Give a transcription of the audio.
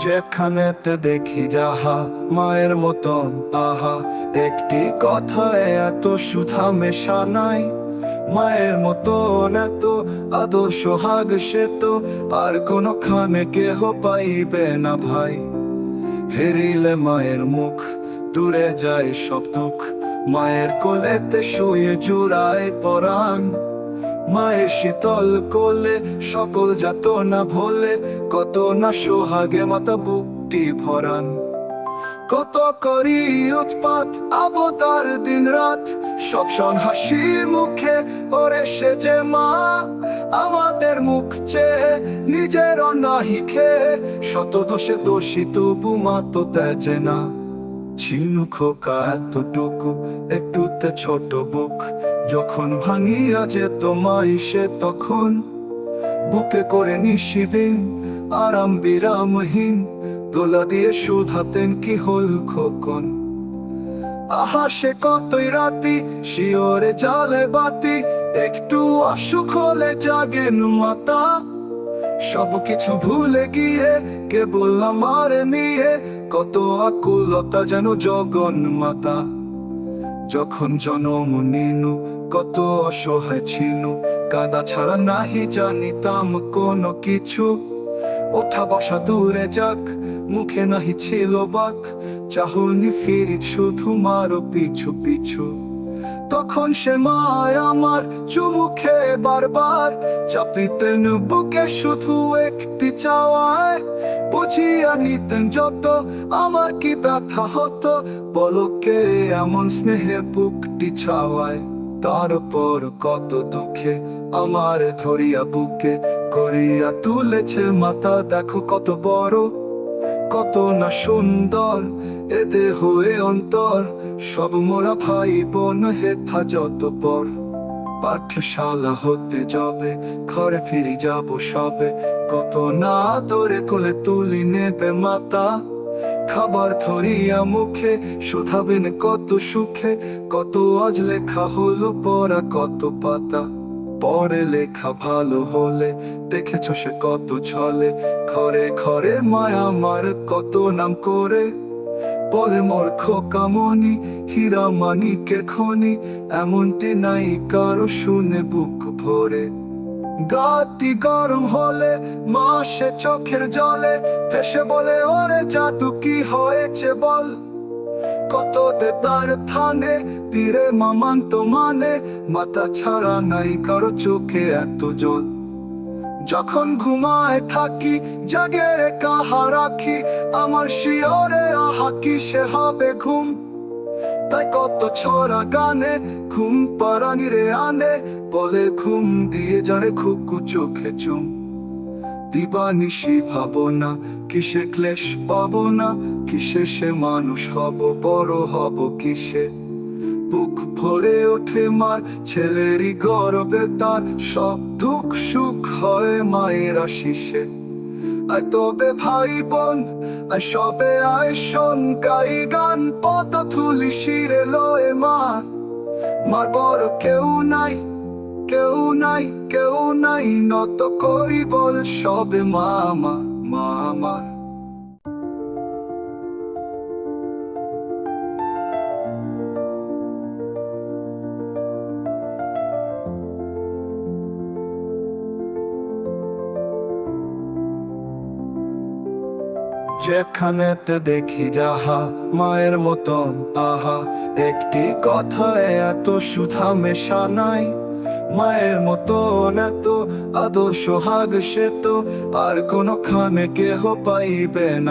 যেখানেতে দেখি যাহা মায়ের মতন তাহা, একটি কথায় এত সুধা মেশা নাই। মায়ের মতন এত আদর সোহাগ সে তো আর কোনো খানে কেহ পাইবে না ভাই। হেরিলে মায়ের মুখ দূরে যায় সব দুঃখ, মায়ের কোলেতে শুয়ে জুড়ায় পরাণ। মায়ের শীতল কোলে সকল যাতনা ভোলে, কত না সোহাগে মাতা বুকটি ভরান। কত করি উৎপাত আবতার দিন রাত, সব সন হাসি মুখে ওরে সে যে মা। আমাদের মুখ চেয়ে নিজের নাহি খেয়ে, শত দোষে দোষী তবু মা তো তেজে না। ছিনু খোকা এতটুকু একটুতে ছোট বুক, যখন ভাঙিয়া যেত মাই সে তখন বুকে করে নিশিদিন আরাম বিরামহীন, দোলা দিয়ে শুধাতেন কি হল খোকন। আহা সে কতই রাতি শিওরে জালে বাতি, একটু অসুখ হলে জাগেন মাতা। সবকিছু ভুলে গিয়ে কেবল আমার নিয়ে, কত আকুলতা যেন জগন মাতা। যখন জনম নিনু কত অসহায় ছিনু, কাদা ছাড়া নাহি জানিতাম কোনো কিছু। ওঠা বসা দূরে যাক, মুখে নাহি ছিল বাক, চাহনি ফিরি শুধু মারো পিছু পিছু। তখন সে মায় আমার চুমুখে বারবার চাপিতেন বুকে শুধু একটি চাওয়ায়। বুঝিয়া নিতেন যত আমার কি ব্যথা হতো, পলকে এমন স্নেহে বুকটি ছাওয়ায়। তারপর কত দুঃখে আমার ধরিয়া বুকে করিয়া তুলেছে মাতা, দেখো কত বড় কত না সুন্দর এ দেহ এ অন্তর। সব মোরা ভাই বোন হেথা যত পর, পাঠশালা হতে যাবে ঘরে ফিরি যাব সবে। কত না তোরে কোলে তুলি নেবে মাতা, খাবার ধরিয়া মুখে শুধাবেন কত সুখে। কত আজ লেখা হলো পড়া কত পাতা, পরে লেখা ভালো হলে দেখেছ সে কত ছলে। ঘরে ঘরে মায়া আমার কত নাম করে, বলে মোর খোকামণি হীরা মানিকের খনি। এমনটি নাই কারো শুনে বুক ভরে, গাটি গরম হলে মা সে চোখের জলে ভেসে বলে ওরে জাদু কি হয়েছে বল। কত দে তার থানে তীরে মামান তো মানে, মাথা ছাড়া নাই কারো চোখে এত জল। যখন ঘুমায় থাকি জাগে রে কাহা রাখি, আমার শিওরে আহা কি সে হবে ঘুম। তাই কত ছড়া গানে ঘুম পারানি রে আনে, বলে ঘুম দিয়ে যারে খুকু চোখে চুম। দিবানিশি ভাবনা কিসে ক্লেশ পাবো না, কিসে সে মানুষ হব বড় হব কিসে। বুক ভরে ওঠে মার ছেলেরই গর্বে তার, সব দুঃখ সুখ হয় মায়ের আশিসে। আয় তবে ভাই বোন আয় সবে আয় শোন, গাই গান পদ তুলি শিরে লয়ে মার। মার বড় কেউ নাই কেউ নাই কেউ নাই, নত করি বল সবে মা আমার মা আমার। যেখানেতে দেখি যাহা মায়ের মতন তাহা, একটি কথায় এত সুধা মেশা নাই। মায়ের মতন এত আদর সোহাগ সে তো আর কোনো খানে কেহ পাইবে না।